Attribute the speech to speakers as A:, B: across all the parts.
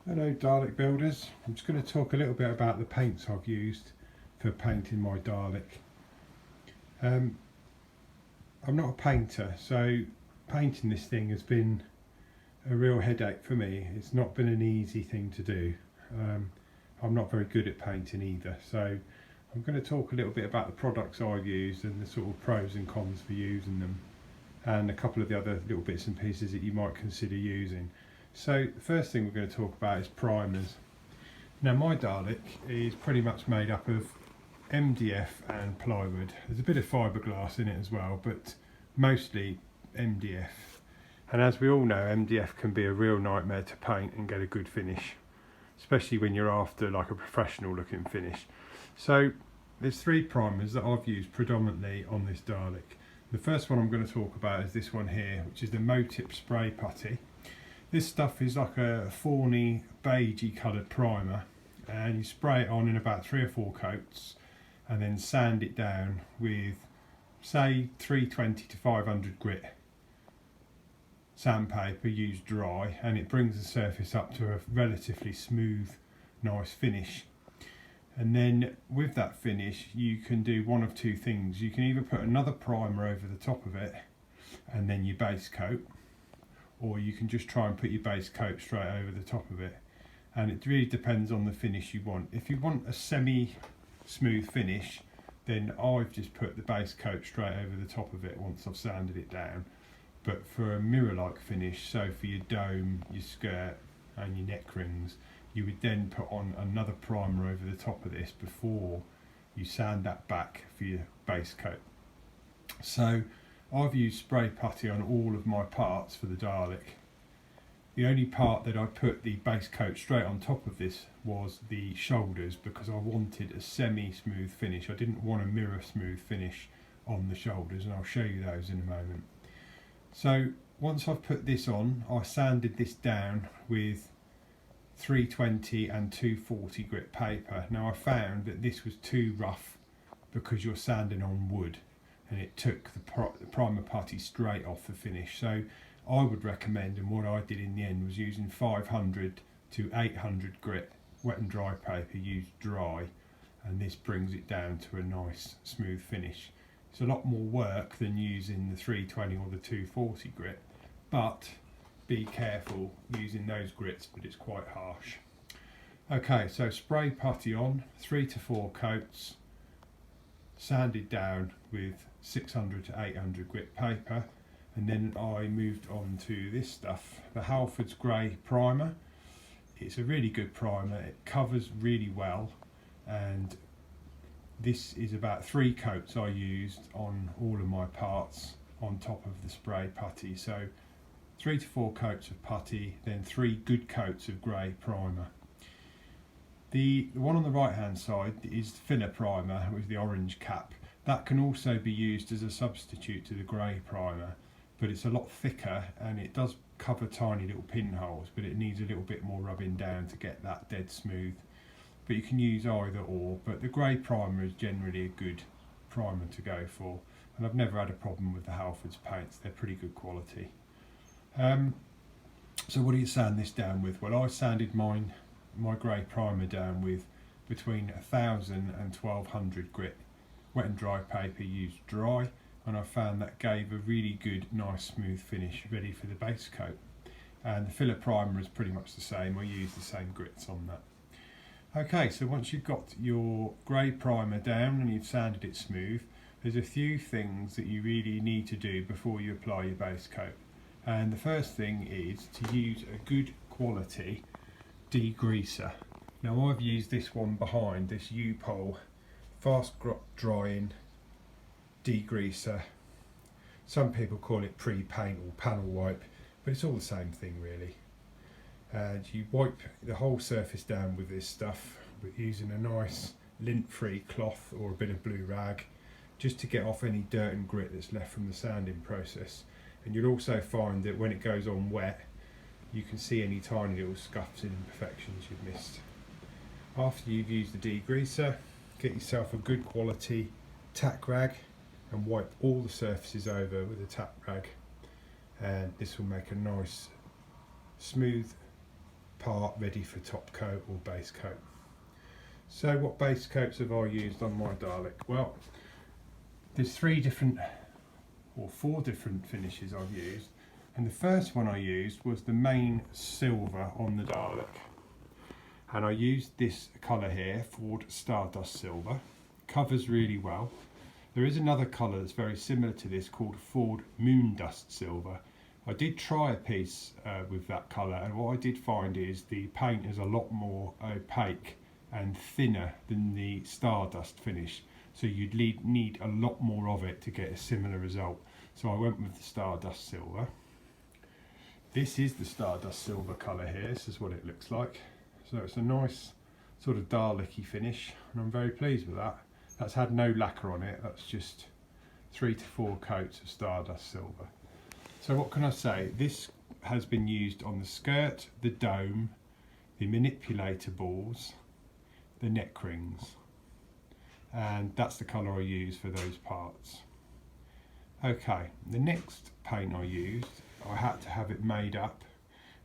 A: Hello Dalek builders, I'm just going to talk a little bit about the paints I've used for painting my Dalek. I'm not a painter, so painting this thing has been a real headache for me. It's not been an easy thing to do. I'm not very good at painting either, so I'm going to talk a little bit about the products I've used and the sort of pros and cons for using them, and a couple of the other little bits and pieces that you might consider using. So the first thing we're going to talk about is primers. Now my Dalek is pretty much made up of MDF and plywood. There's a bit of fiberglass in it as well, but mostly MDF. And as we all know, MDF can be a real nightmare to paint and get a good finish, especially when you're after like a professional looking finish. So there's three primers that I've used predominantly on this Dalek. The first one I'm going to talk about is this one here, which is the Motip Spray Putty. This stuff is like a fawny, beigey coloured primer, and you spray it on in about 3 or 4 coats and then sand it down with, say, 320 to 500 grit sandpaper used dry, and it brings the surface up to a relatively smooth, nice finish. And then with that finish you can do one of two things. You can either put another primer over the top of it and then your base coat, or you can just try and put your base coat straight over the top of it, and it really depends on the finish you want. If you want a semi-smooth finish, then I've just put the base coat straight over the top of it once I've sanded it down. But for a mirror-like finish, so for your dome, your skirt and your neck rings, you would then put on another primer over the top of this before you sand that back for your base coat. So I've used spray putty on all of my parts for the Dalek. The only part that I put the base coat straight on top of this was the shoulders, because I wanted a semi-smooth finish. I didn't want a mirror smooth finish on the shoulders, and I'll show you those in a moment. So once I've put this on, I sanded this down with 320 and 240 grit paper. Now I found that this was too rough because you're sanding on wood, and it took the primer putty straight off the finish. So I would recommend, and what I did in the end, was using 500 to 800 grit wet and dry paper used dry, and this brings it down to a nice smooth finish. It's a lot more work than using the 320 or the 240 grit, but be careful using those grits, but it's quite harsh. Okay, so spray putty on, 3 to 4 coats, sanded down with 600 to 800 grit paper, and then I moved on to this stuff, the Halford's Grey primer. It's a really good primer, it covers really well, and this is about 3 coats I used on all of my parts on top of the spray putty. So 3 to 4 coats of putty, then 3 good coats of grey primer. The one on the right hand side is filler primer with the orange cap. That can also be used as a substitute to the grey primer, but it's a lot thicker and it does cover tiny little pinholes, but it needs a little bit more rubbing down to get that dead smooth. But you can use either or, but the grey primer is generally a good primer to go for, and I've never had a problem with the Halford's paints. They're pretty good quality. So what do you sand this down with? Well, I sanded my grey primer down with between 1000 and 1200 grit wet and dry paper used dry, and I found that gave a really good, nice, smooth finish ready for the base coat. And the filler primer is pretty much the same. I use the same grits on that. Okay, so once you've got your grey primer down and you've sanded it smooth, there's a few things that you really need to do before you apply your base coat. And the first thing is to use a good quality degreaser. Now I've used this one behind, this U-Pole fast drying degreaser. Some people call it pre-paint or panel wipe, but it's all the same thing really. And you wipe the whole surface down with this stuff using a nice lint-free cloth or a bit of blue rag, just to get off any dirt and grit that's left from the sanding process. And you'll also find that when it goes on wet, you can see any tiny little scuffs and imperfections you've missed. After you've used the degreaser, get yourself a good quality tack rag and wipe all the surfaces over with a tack rag, and this will make a nice smooth part ready for top coat or base coat. So what base coats have I used on my Dalek? Well, there's 4 different finishes I've used, and the first one I used was the main silver on the Dalek, and I used this colour here, Ford Stardust Silver. Covers really well. There is another colour that's very similar to this called Ford Moondust Silver. I did try a piece with that colour, and what I did find is the paint is a lot more opaque and thinner than the Stardust finish, so you'd need a lot more of it to get a similar result. So I went with the Stardust Silver. This is the Stardust Silver colour here. This is what it looks like. So it's a nice sort of Dalek-y finish, and I'm very pleased with that. That's had no lacquer on it, that's just 3 to 4 coats of Stardust Silver. So what can I say? This has been used on the skirt, the dome, the manipulator balls, the neck rings, and that's the colour I use for those parts. Okay, the next paint I used, I had to have it made up,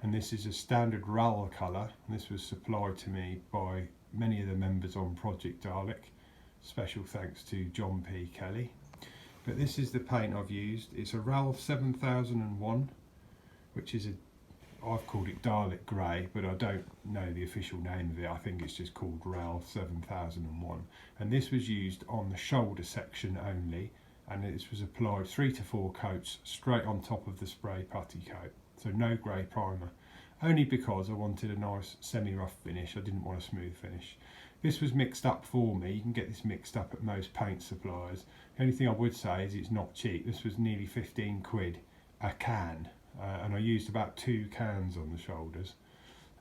A: and this is a standard RAL colour, and this was supplied to me by many of the members on Project Dalek. Special thanks to John P. Kelly. But this is the paint I've used. It's a RAL 7001, which is I've called it Dalek Grey, but I don't know the official name of it. I think it's just called RAL 7001. And this was used on the shoulder section only, and this was applied 3 to 4 coats straight on top of the spray putty coat. So no grey primer, only because I wanted a nice semi-rough finish. I didn't want a smooth finish. This was mixed up for me. You can get this mixed up at most paint suppliers. The only thing I would say is it's not cheap. This was nearly 15 quid a can, and I used about 2 cans on the shoulders,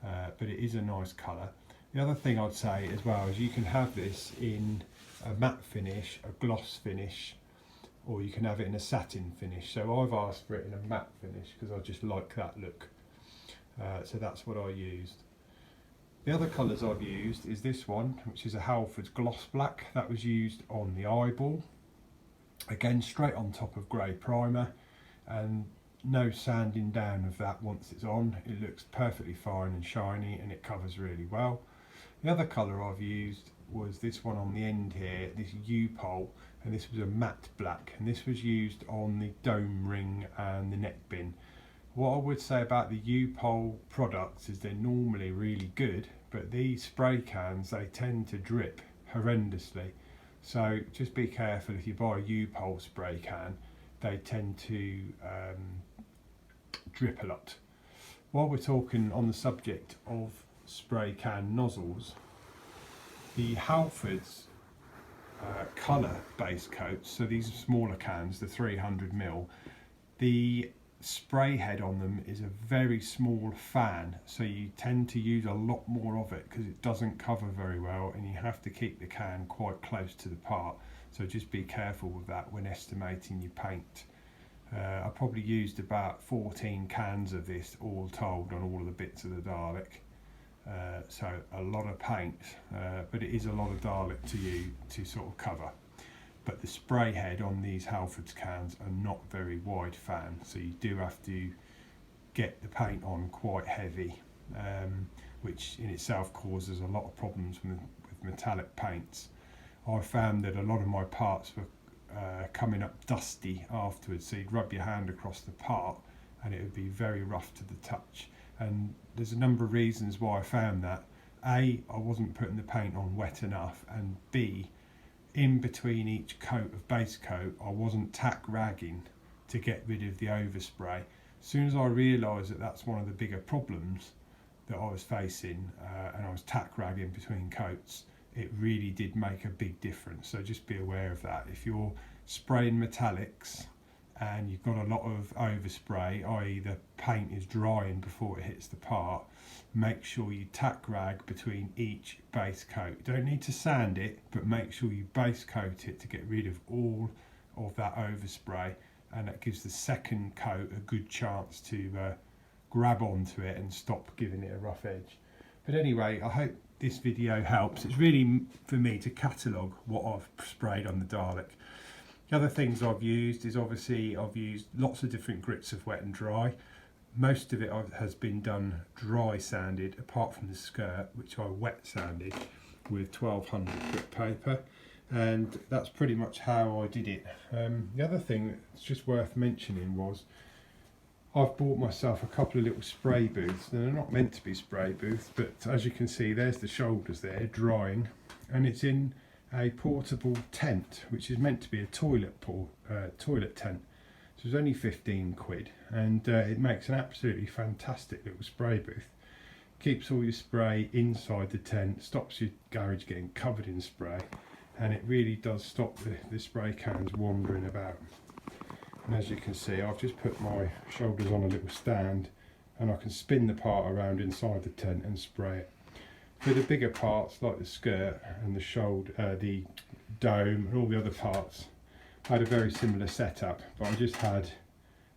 A: but it is a nice colour. The other thing I'd say as well is you can have this in a matte finish, a gloss finish, or you can have it in a satin finish. So I've asked for it in a matte finish because I just like that look. So that's what I used. The other colours I've used is this one, which is a Halford's Gloss Black. That was used on the eyeball. Again, straight on top of grey primer, and no sanding down of that once it's on. It looks perfectly fine and shiny, and it covers really well. The other colour I've used was this one on the end here, this U-pole, and this was a matte black, and this was used on the dome ring and the neck bin. What I would say about the U-pole products is they're normally really good, but these spray cans, they tend to drip horrendously. So just be careful if you buy a U-pole spray can, they tend to drip a lot. While we're talking on the subject of spray can nozzles, the Halford's colour base coats, so these are smaller cans, the 300ml, the spray head on them is a very small fan, so you tend to use a lot more of it because it doesn't cover very well, and you have to keep the can quite close to the part, so just be careful with that when estimating your paint. I probably used about 14 cans of this all told on all of the bits of the Dalek, so a lot of paint, but it is a lot of Dalek to sort of cover. But the spray head on these Halford's cans are not very wide fan, so you do have to get the paint on quite heavy, which in itself causes a lot of problems with metallic paints. I found that a lot of my parts were coming up dusty afterwards, so you'd rub your hand across the part and it would be very rough to the touch. And there's a number of reasons why I found that. A, I wasn't putting the paint on wet enough, and B, in between each coat of base coat I wasn't tack ragging to get rid of the overspray. As soon as I realised that that's one of the bigger problems that I was facing, and I was tack ragging between coats, it really did make a big difference. So just be aware of that. If you're spraying metallics and you've got a lot of overspray, i.e. the paint is drying before it hits the part, make sure you tack rag between each base coat. You don't need to sand it, but make sure you base coat it to get rid of all of that overspray, and that gives the second coat a good chance to grab onto it and stop giving it a rough edge. But anyway, I hope this video helps. It's really for me to catalogue what I've sprayed on the Dalek. The other things I've used is obviously I've used lots of different grits of wet and dry. Most of it has been done dry sanded, apart from the skirt, which I wet sanded with 1200 grit paper, and that's pretty much how I did it. The other thing that's just worth mentioning was I've bought myself a couple of little spray booths. They're not meant to be spray booths, but as you can see, there's the shoulders there drying, and it's in a portable tent, which is meant to be a toilet tent. So it's only 15 quid, and it makes an absolutely fantastic little spray booth. Keeps all your spray inside the tent, stops your garage getting covered in spray, and it really does stop the spray cans wandering about. And as you can see, I've just put my shoulders on a little stand, and I can spin the part around inside the tent and spray it. For the bigger parts like the skirt and the shoulder, the dome and all the other parts, I had a very similar setup, but I just had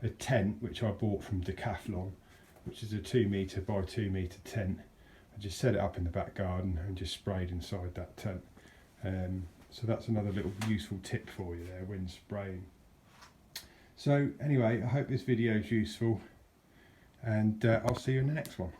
A: a tent which I bought from Decathlon, which is a 2 metre by 2 metre tent. I just set it up in the back garden and just sprayed inside that tent. So that's another little useful tip for you there when spraying. So anyway, I hope this video is useful, and I'll see you in the next one.